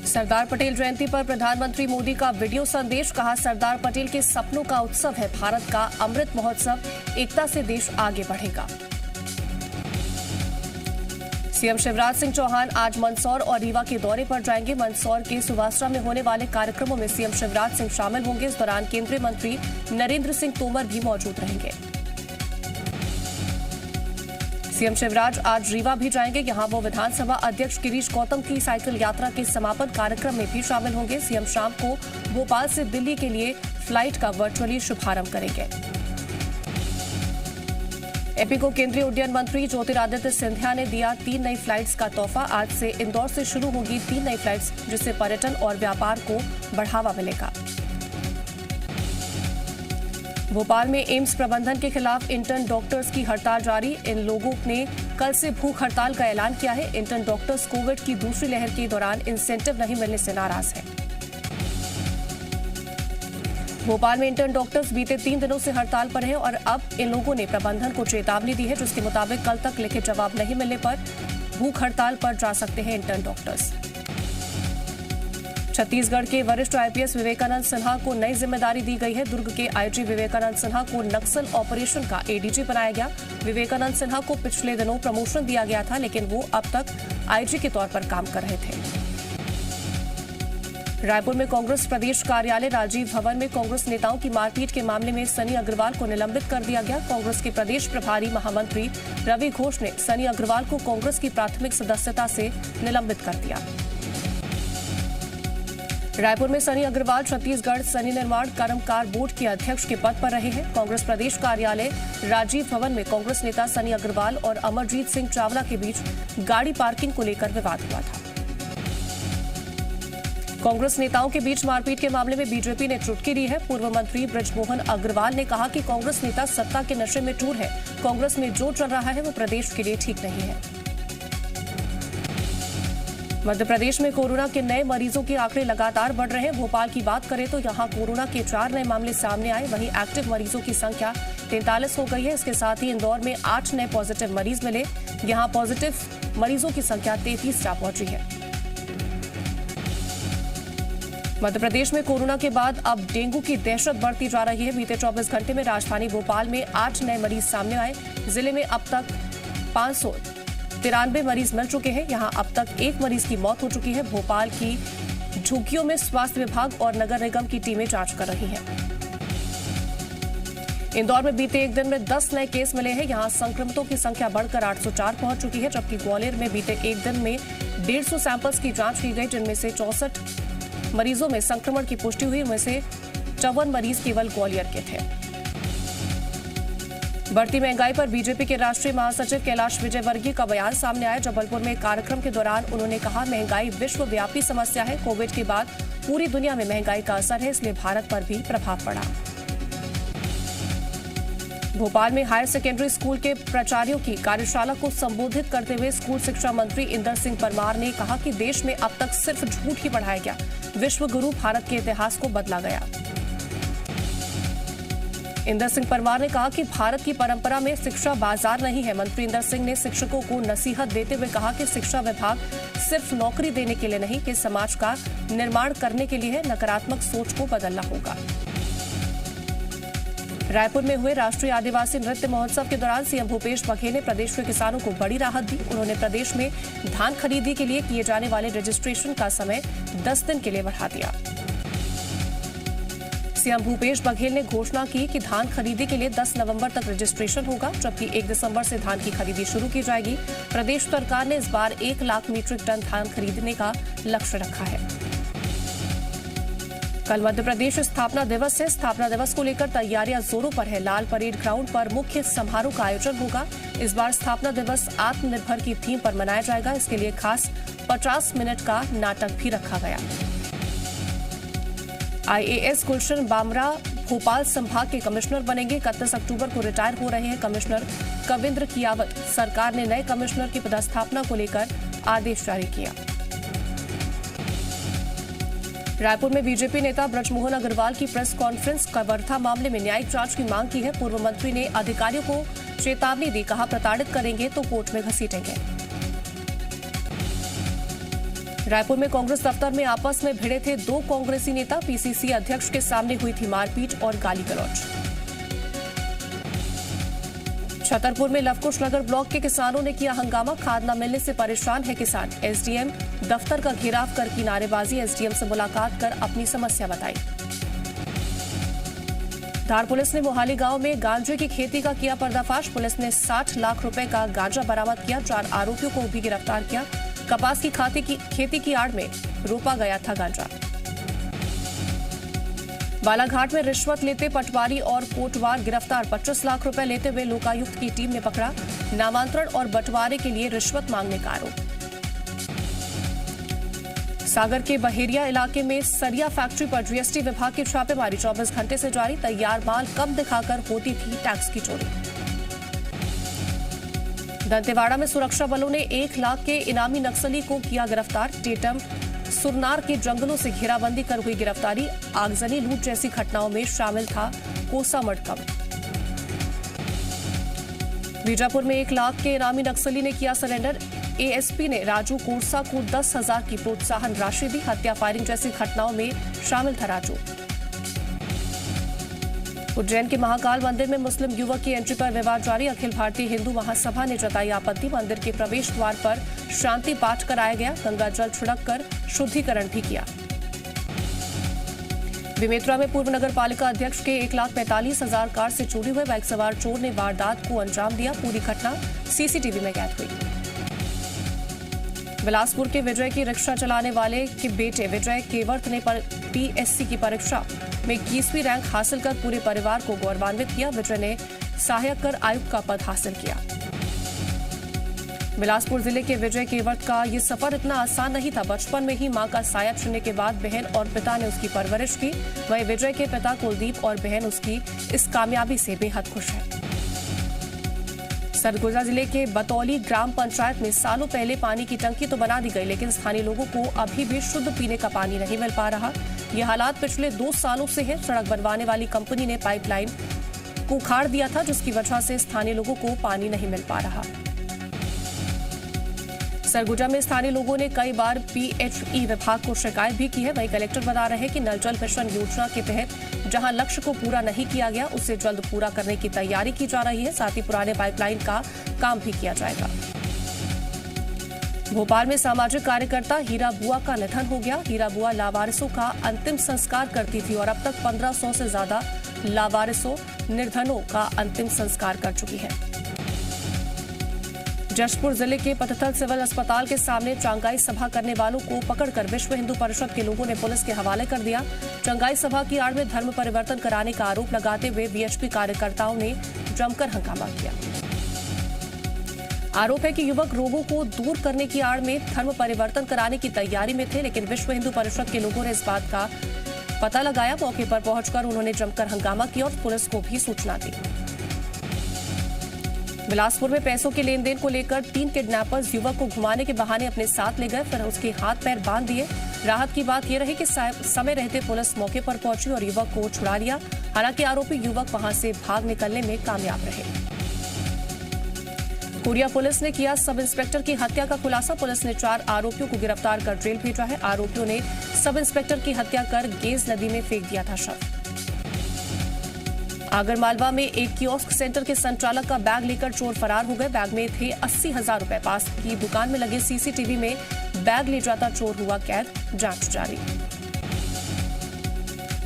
सरदार पटेल जयंती पर प्रधानमंत्री मोदी का वीडियो संदेश। कहा, सरदार पटेल के सपनों का उत्सव है भारत का अमृत महोत्सव, एकता से देश आगे बढ़ेगा। सीएम शिवराज सिंह चौहान आज मंदसौर और रीवा के दौरे पर जाएंगे। मंदसौर के सुवासरा में होने वाले कार्यक्रमों में सीएम शिवराज सिंह शामिल होंगे। इस दौरान केंद्रीय मंत्री नरेंद्र सिंह तोमर भी मौजूद रहेंगे। सीएम शिवराज आज रीवा भी जाएंगे। यहां वो विधानसभा अध्यक्ष गिरीश गौतम की साइकिल यात्रा के समापन कार्यक्रम में भी शामिल होंगे। सीएम शाम को भोपाल से दिल्ली के लिए फ्लाइट का वर्चुअली शुभारंभ करेंगे। एपी को केंद्रीय उड्डयन मंत्री ज्योतिरादित्य सिंधिया ने दिया 3 नई फ्लाइट्स का तोहफा। आज से इंदौर से शुरू होगी 3 नई फ्लाइट्स, जिससे पर्यटन और व्यापार को बढ़ावा मिलेगा। भोपाल में एम्स प्रबंधन के खिलाफ इंटर्न डॉक्टर्स की हड़ताल जारी। इन लोगों ने कल से भूख हड़ताल का ऐलान किया है। इंटर्न डॉक्टर्स कोविड की दूसरी लहर के दौरान इंसेंटिव नहीं मिलने से नाराज हैं। भोपाल में इंटर्न डॉक्टर्स बीते 3 दिनों से हड़ताल पर हैं और अब इन लोगों ने प्रबंधन को चेतावनी दी है, जिसके मुताबिक कल तक लिखित जवाब नहीं मिलने पर भूख हड़ताल पर जा सकते हैं इंटर्न डॉक्टर्स। छत्तीसगढ़ के वरिष्ठ आईपीएस विवेकानंद सिन्हा को नई जिम्मेदारी दी गई है। दुर्ग के आईजी विवेकानंद सिन्हा को नक्सल ऑपरेशन का एडीजी बनाया गया। विवेकानंद सिन्हा को पिछले दिनों प्रमोशन दिया गया था, लेकिन वो अब तक आईजी के तौर पर काम कर रहे थे। रायपुर में कांग्रेस प्रदेश कार्यालय राजीव भवन में कांग्रेस नेताओं की मारपीट के मामले में सनी अग्रवाल को निलंबित कर दिया गया। कांग्रेस के प्रदेश प्रभारी महामंत्री रवि घोष ने सनी अग्रवाल को कांग्रेस की प्राथमिक सदस्यता से निलंबित कर दिया। रायपुर में सनी अग्रवाल छत्तीसगढ़ सनी निर्माण कर्मकार बोर्ड के अध्यक्ष के पद पर रहे हैं। कांग्रेस प्रदेश कार्यालय राजीव भवन में कांग्रेस नेता सनी अग्रवाल और अमरजीत सिंह चावला के बीच गाड़ी पार्किंग को लेकर विवाद हुआ था। कांग्रेस नेताओं के बीच मारपीट के मामले में बीजेपी ने चुटकी दी है। पूर्व मंत्री बृजमोहन अग्रवाल ने कहा कि कांग्रेस नेता सत्ता के नशे में चूर है। कांग्रेस में जो चल रहा है वो प्रदेश के लिए ठीक नहीं है। मध्य प्रदेश में कोरोना के नए मरीजों के आंकड़े लगातार बढ़ रहे हैं। भोपाल की बात करें तो यहां कोरोना के 4 नए मामले सामने आए। वहीं एक्टिव मरीजों की संख्या 43 हो गई है। इसके साथ ही इंदौर में 8 नए पॉजिटिव मरीज मिले। यहां पॉजिटिव मरीजों की संख्या 33 जा पहुंची है। मध्य प्रदेश में कोरोना के बाद अब डेंगू की दहशत बढ़ती जा रही है। बीते 24 घंटे में राजधानी भोपाल में 8 नए मरीज सामने आए। जिले में अब तक 593 मरीज मिल चुके हैं। यहां अब तक 1 मरीज की मौत हो चुकी है। भोपाल की झुग्गियों में स्वास्थ्य विभाग और नगर निगम की टीमें जांच कर रही हैं। इंदौर में बीते एक दिन में 10 नए केस मिले हैं। यहां संक्रमितों की संख्या बढ़कर 804 पहुंच चुकी है, जबकि ग्वालियर में बीते एक दिन में 150 सैंपल्स की जांच की गई, जिनमें से 64 मरीजों में संक्रमण की पुष्टि हुई। उनमें से 54 मरीज केवल ग्वालियर के थे। बढ़ती महंगाई पर बीजेपी के राष्ट्रीय महासचिव कैलाश विजयवर्गीय का बयान सामने आया। जबलपुर में कार्यक्रम के दौरान उन्होंने कहा, महंगाई विश्वव्यापी समस्या है। कोविड के बाद पूरी दुनिया में महंगाई का असर है, इसलिए भारत पर भी प्रभाव पड़ा। भोपाल में हायर सेकेंडरी स्कूल के प्राचार्यों की कार्यशाला को संबोधित करते हुए स्कूल शिक्षा मंत्री इंदर सिंह परमार ने कहा कि देश में अब तक सिर्फ झूठ ही बढ़ाया गया। विश्व गुरु भारत के इतिहास को बदला गया। इंदर सिंह परमार ने कहा कि भारत की परंपरा में शिक्षा बाजार नहीं है। मंत्री इंदर सिंह ने शिक्षकों को नसीहत देते हुए कहा कि शिक्षा विभाग सिर्फ नौकरी देने के लिए नहीं, कि समाज का निर्माण करने के लिए है। नकारात्मक सोच को बदलना होगा। रायपुर में हुए राष्ट्रीय आदिवासी नृत्य महोत्सव के दौरान सीएम भूपेश बघेल ने प्रदेश के किसानों को बड़ी राहत दी। उन्होंने प्रदेश में धान खरीदी के लिए किए जाने वाले रजिस्ट्रेशन का समय 10 दिन के लिए बढ़ा दिया। सीएम भूपेश बघेल ने घोषणा की कि धान खरीदी के लिए 10 नवंबर तक रजिस्ट्रेशन होगा, जबकि 1 दिसंबर से धान की खरीदी शुरू की जाएगी। प्रदेश सरकार ने इस बार 1 लाख मीट्रिक टन धान खरीदने का लक्ष्य रखा है। कल मध्य प्रदेश स्थापना दिवस है। स्थापना दिवस को लेकर तैयारियां जोरों पर है। लाल परेड ग्राउंड पर मुख्य समारोह का आयोजन होगा। इस बार स्थापना दिवस आत्मनिर्भर की थीम पर मनाया जाएगा। इसके लिए खास 50 मिनट का नाटक भी रखा गया। आईएएस गुलशन बामरा भोपाल संभाग के कमिश्नर बनेंगे। 31 अक्टूबर को रिटायर हो रहे हैं कमिश्नर कविंद्र कियावत। सरकार ने नए कमिश्नर की पदस्थापना को लेकर आदेश जारी किया। रायपुर में बीजेपी नेता बृजमोहन अग्रवाल की प्रेस कॉन्फ्रेंस। कवर्धा मामले में न्यायिक जांच की मांग की है। पूर्व मंत्री ने अधिकारियों को चेतावनी दी, कहा प्रताड़ित करेंगे तो कोर्ट में घसीटेंगे। रायपुर में कांग्रेस दफ्तर में आपस में भिड़े थे दो कांग्रेसी नेता। पीसीसी अध्यक्ष के सामने हुई थी मारपीट और गाली गलौज। छतरपुर में लवकुश नगर ब्लॉक के किसानों ने किया हंगामा। खाद न मिलने से परेशान है किसान। एसडीएम दफ्तर का घेराव कर की नारेबाजी। एसडीएम से मुलाकात कर अपनी समस्या बताई। धार पुलिस ने मोहाली गांव में गांजे की खेती का किया पर्दाफाश। पुलिस ने 60 लाख रुपए का गांजा बरामद किया। 4 आरोपियों को भी गिरफ्तार किया। कपास की खेती की आड़ में रोपा गया था गांजा। बालाघाट में रिश्वत लेते पटवारी और कोटवार गिरफ्तार। 25 लाख रुपए लेते हुए लोकायुक्त की टीम ने पकड़ा। नामांतरण और बंटवारे के लिए रिश्वत मांगने का आरोप। सागर के बहेरिया इलाके में सरिया फैक्ट्री पर जीएसटी विभाग की छापेमारी 24 घंटे से जारी। तैयार माल कम दिखाकर होती थी टैक्स की चोरी। दंतेवाड़ा में सुरक्षा बलों ने 1 लाख के इनामी नक्सली को किया गिरफ्तार। टेटम सुरनार के जंगलों से घेराबंदी कर हुई गिरफ्तारी। आगजनी लूट जैसी घटनाओं में शामिल था कोसा मडकम। बीजापुर में 1 लाख के इनामी नक्सली ने किया सरेंडर। एएसपी ने राजू कोरसा को 10,000 की प्रोत्साहन राशि दी। हत्या फायरिंग जैसी घटनाओं में शामिल था राजू। उज्जैन के महाकाल मंदिर में मुस्लिम युवक की एंट्री पर विवाद जारी। अखिल भारतीय हिंदू महासभा ने जताई आपत्ति। मंदिर के प्रवेश द्वार पर शांति पाठ कराया गया। गंगा जल छिड़क कर शुद्धिकरण भी किया। बेमेतरा में पूर्व नगर पालिका अध्यक्ष के 1,45,000 कार से चोरी हुए। बाइक सवार चोर ने वारदात को अंजाम दिया। पूरी घटना सीसीटीवी में कैद हुई। बिलासपुर के विजय की रिक्शा चलाने वाले के बेटे विजय केवर्थ ने पीएससी की परीक्षा में 21वीं रैंक हासिल कर पूरे परिवार को गौरवान्वित किया। विजय ने सहायक कर आयुक्त का पद हासिल किया। बिलासपुर जिले के विजय केवर्थ का ये सफर इतना आसान नहीं था। बचपन में ही मां का साया चुनने के बाद बहन और पिता ने उसकी परवरिश की। वहीं विजय के पिता कुलदीप और बहन उसकी इस कामयाबी से बेहद खुश है। सरगुजा जिले के बतौली ग्राम पंचायत में सालों पहले पानी की टंकी तो बना दी गई, लेकिन स्थानीय लोगों को अभी भी शुद्ध पीने का पानी नहीं मिल पा रहा। ये हालात पिछले 2 सालों से है। सड़क बनवाने वाली कंपनी ने पाइपलाइन को उखाड़ दिया था, जिसकी वजह से स्थानीय लोगों को पानी नहीं मिल पा रहा। सरगुजा में स्थानीय लोगों ने कई बार पीएचई विभाग को शिकायत भी की है। वहीं कलेक्टर बता रहे हैं कि नल जल मिशन योजना के तहत जहां लक्ष्य को पूरा नहीं किया गया, उसे जल्द पूरा करने की तैयारी की जा रही है। साथ ही पुराने पाइपलाइन का काम भी किया जाएगा। भोपाल में सामाजिक कार्यकर्ता हीरा बुआ का निधन हो गया। हीरा बुआ लावारिसों का अंतिम संस्कार करती थी और अब तक 1500 से ज्यादा लावारिसों निर्धनों का अंतिम संस्कार कर चुकी है। जशपुर जिले के पतथल सिविल अस्पताल के सामने चंगाई सभा करने वालों को पकड़कर विश्व हिंदू परिषद के लोगों ने पुलिस के हवाले कर दिया। चंगाई सभा की आड़ में धर्म परिवर्तन कराने का आरोप लगाते हुए वीएचपी कार्यकर्ताओं ने जमकर हंगामा किया। आरोप है कि युवक रोगों को दूर करने की आड़ में धर्म परिवर्तन कराने की तैयारी में थे, लेकिन विश्व हिंदू परिषद के लोगों ने इस बात का पता लगाया। मौके पर पहुंचकर उन्होंने जमकर हंगामा किया और पुलिस को भी सूचना दी। बिलासपुर में पैसों के लेन देन को लेकर 3 किडनैपर्स युवक को घुमाने के बहाने अपने साथ ले गए, फिर उसके हाथ पैर बांध दिए। राहत की बात यह रही कि समय रहते पुलिस मौके पर पहुंची और युवक को छुड़ा लिया। हालांकि आरोपी युवक वहां से भाग निकलने में कामयाब रहे। कोरिया पुलिस ने किया सब इंस्पेक्टर की हत्या का खुलासा। पुलिस ने 4 आरोपियों को गिरफ्तार कर जेल भेजा है। आरोपियों ने सब इंस्पेक्टर की हत्या कर गेज नदी में फेंक दिया था शव। आगरमालवा में एक कियोस्क सेंटर के संचालक का बैग लेकर चोर फरार हो गए। बैग में थे 80,000 रुपए। पास की दुकान में लगे सीसीटीवी में बैग ले जाता चोर हुआ कैद। जांच जारी।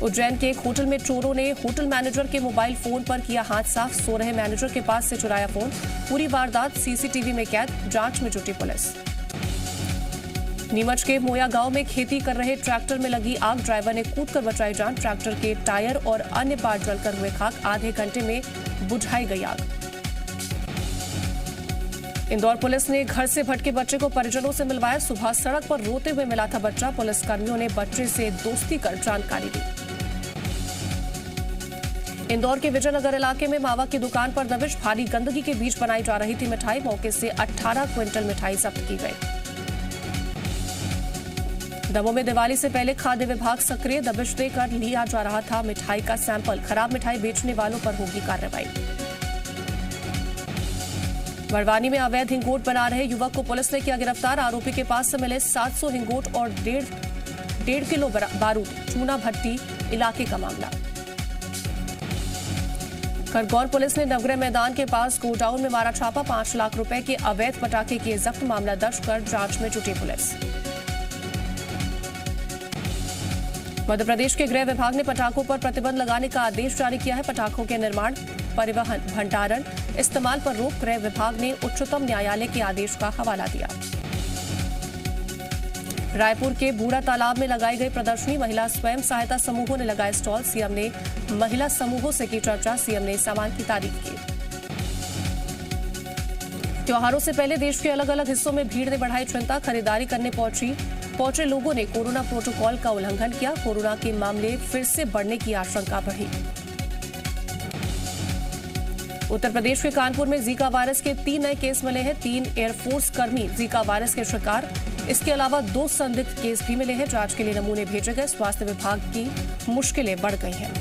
उज्जैन के एक होटल में चोरों ने होटल मैनेजर के मोबाइल फोन पर किया हाथ साफ। सो रहे मैनेजर के पास से चुराया फोन। पूरी वारदात सीसीटीवी में कैद। जांच में जुटी पुलिस। नीमच के मोया गांव में खेती कर रहे ट्रैक्टर में लगी आग। ड्राइवर ने कूदकर बचाई जान। ट्रैक्टर के टायर और अन्य पार्ट जलकर हुए खाक। आधे घंटे में बुझाई गई आग। इंदौर पुलिस ने घर से भटके बच्चे को परिजनों से मिलवाया। सुबह सड़क पर रोते हुए मिला था बच्चा। पुलिस कर्मियों ने बच्चे से दोस्ती कर जानकारी दी। इंदौर के विजयनगर इलाके में मावा की दुकान पर दबिश। भारी गंदगी के बीच बनाई जा रही थी मिठाई। मौके से 18 क्विंटल मिठाई जब्त की गई। दमोह में दिवाली से पहले खाद्य विभाग सक्रिय। दबिश देकर लिया जा रहा था मिठाई का सैंपल। खराब मिठाई बेचने वालों पर होगी कार्रवाई। बड़वानी में अवैध हिंगोट बना रहे युवक को पुलिस ने किया गिरफ्तार। आरोपी के पास से मिले 700 हिंगोट और 1.5 किलो बारूद। चूना भट्टी इलाके का मामला। खरगोन पुलिस ने नवग्रह मैदान के पास गोडाउन में मारा छापा। 5 लाख रुपए के अवैध पटाखे किए जब्त। मामला दर्ज कर जांच में जुटी पुलिस। मध्य प्रदेश के गृह विभाग ने पटाखों पर प्रतिबंध लगाने का आदेश जारी किया है। पटाखों के निर्माण, परिवहन, भंडारण, इस्तेमाल पर रोक गृह विभाग ने उच्चतम न्यायालय के आदेश का हवाला दिया। रायपुर के बूढ़ा तालाब में लगाई गई प्रदर्शनी। महिला स्वयं सहायता समूहों ने लगाए स्टॉल। सीएम ने महिला समूहों से की चर्चा। सीएम ने सामान की तारीफ की। त्योहारों से पहले देश के अलग अलग हिस्सों में भीड़ ने बढ़ाई चिंता। खरीदारी करने पहुंचे लोगों ने कोरोना प्रोटोकॉल का उल्लंघन किया। कोरोना के मामले फिर से बढ़ने की आशंका बढ़ी। उत्तर प्रदेश के कानपुर में जीका वायरस के 3 नए केस मिले हैं। 3 एयरफोर्स कर्मी जीका वायरस के शिकार। इसके अलावा 2 संदिग्ध केस भी मिले हैं। जांच के लिए नमूने भेजे गए। स्वास्थ्य विभाग की मुश्किलें बढ़ गई हैं।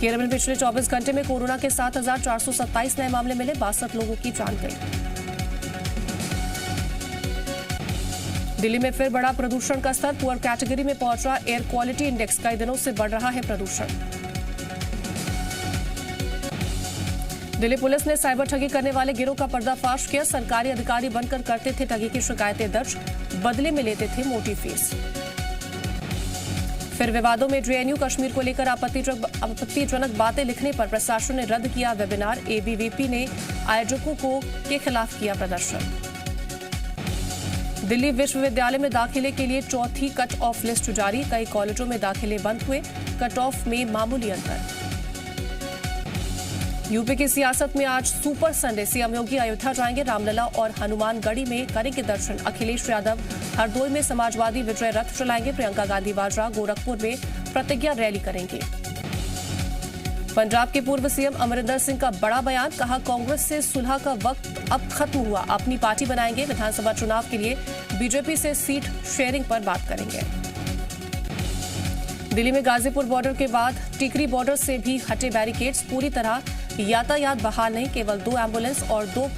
केरल में पिछले 24 घंटे में कोरोना के 7,427 नए मामले मिले। 62 लोगों की जान गई। दिल्ली में फिर बढ़ा प्रदूषण का स्तर। पुअर कैटेगरी में पहुंचा एयर क्वालिटी इंडेक्स। कई दिनों से बढ़ रहा है प्रदूषण। दिल्ली पुलिस ने साइबर ठगी करने वाले गिरोह का पर्दाफाश किया। सरकारी अधिकारी बनकर करते थे ठगी की शिकायतें दर्ज। बदले में लेते थे मोटी फीस। फिर विवादों में जेएनयू कश्मीर को लेकर आपत्तिजनक बातें लिखने पर प्रशासन ने रद्द किया वेबिनार। एबीवीपी ने आयोजकों के खिलाफ किया प्रदर्शन। दिल्ली विश्वविद्यालय में दाखिले के लिए चौथी कट ऑफ लिस्ट जारी। कई कॉलेजों में दाखिले बंद हुए। कट ऑफ में मामूली अंतर। यूपी की सियासत में आज सुपर संडे। सीएम योगी अयोध्या जाएंगे। रामलला और हनुमानगढ़ी में करेंगे दर्शन। अखिलेश यादव हरदोई में समाजवादी विजय रथ चलाएंगे। प्रियंका गांधी वाड्रा गोरखपुर में प्रतिज्ञा रैली करेंगे। पंजाब के पूर्व सीएम अमरिंदर सिंह का बड़ा बयान। कहा, कांग्रेस से सुलह का वक्त अब खत्म हुआ। अपनी पार्टी बनाएंगे। विधानसभा चुनाव के लिए बीजेपी से सीट शेयरिंग पर बात करेंगे। दिल्ली में गाजीपुर बॉर्डर के बाद टिकरी बॉर्डर से भी हटे बैरिकेड्स। पूरी तरह यातायात बहाल नहीं। केवल 2 एम्बुलेंस और 2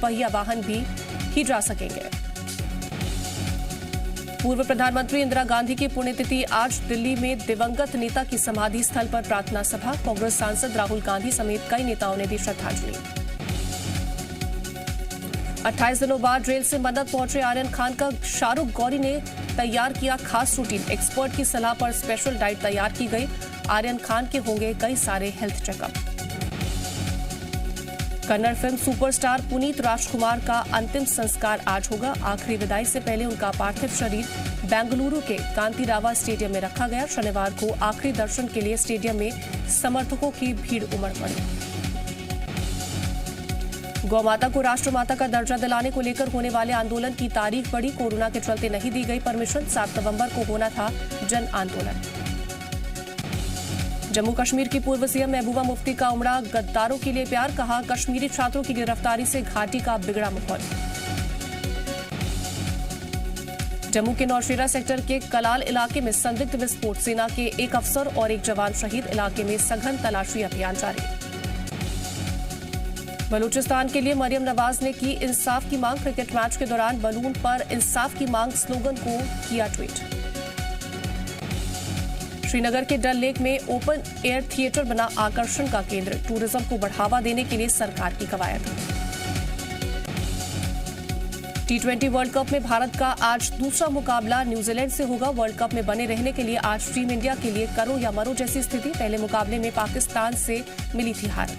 पहिया वाहन ही जा सकेंगे। पूर्व प्रधानमंत्री इंदिरा गांधी की पुण्यतिथि आज। दिल्ली में दिवंगत नेता की समाधि स्थल पर प्रार्थना सभा। कांग्रेस सांसद राहुल गांधी समेत कई नेताओं ने दी श्रद्धांजलि। 28 दिनों बाद जेल से मदद पहुंचे आर्यन खान का शाहरुख गौरी ने तैयार किया खास रूटीन। एक्सपर्ट की सलाह पर स्पेशल डाइट तैयार की गई। आर्यन खान के होंगे कई सारे health checkup. Kannada film superstar Puneeth Rajkumar का अंतिम संस्कार आज होगा। आखिरी विदाई से पहले उनका पार्थिव शरीर बेंगलुरु के कांतिरावा स्टेडियम में रखा गया। शनिवार को आखिरी दर्शन के लिए स्टेडियम में समर्थकों की भीड़ उमड़ पड़ी। गौमाता को राष्ट्रमाता का दर्जा दिलाने को लेकर होने वाले आंदोलन की तारीख बढ़ी। कोरोना के चलते नहीं दी गई परमिशन। 7 नवंबर को होना था जन आंदोलन। जम्मू कश्मीर की पूर्व सीएम महबूबा मुफ्ती का उमड़ा गद्दारों के लिए प्यार। कहा, कश्मीरी छात्रों की गिरफ्तारी से घाटी का बिगड़ा माहौल। जम्मू के नौशेरा सेक्टर के कलाल इलाके में संदिग्ध विस्फोट। सेना के 1 अफसर और 1 जवान शहीद। इलाके में सघन तलाशी अभियान जारी। बलूचिस्तान के लिए मरियम नवाज ने की इंसाफ की मांग। क्रिकेट मैच के दौरान बलून पर इंसाफ की मांग स्लोगन को किया ट्वीट। श्रीनगर के डल लेक में ओपन एयर थिएटर बना आकर्षण का केंद्र। टूरिज्म को बढ़ावा देने के लिए सरकार की कवायद। T20 वर्ल्ड कप में भारत का आज दूसरा मुकाबला न्यूजीलैंड से होगा। वर्ल्ड कप में बने रहने के लिए आज टीम इंडिया के लिए करो या मरो जैसी स्थिति। पहले मुकाबले में पाकिस्तान से मिली थी हार।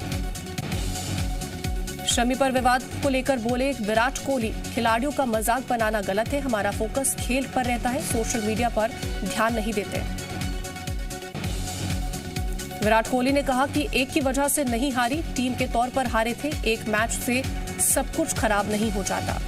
शमी पर विवाद को लेकर बोले विराट कोहली, खिलाड़ियों का मजाक बनाना गलत है। हमारा फोकस खेल पर रहता है। सोशल मीडिया पर ध्यान नहीं देते। विराट कोहली ने कहा कि एक की वजह से नहीं हारी, टीम के तौर पर हारे थे। एक मैच से सब कुछ खराब नहीं हो जाता।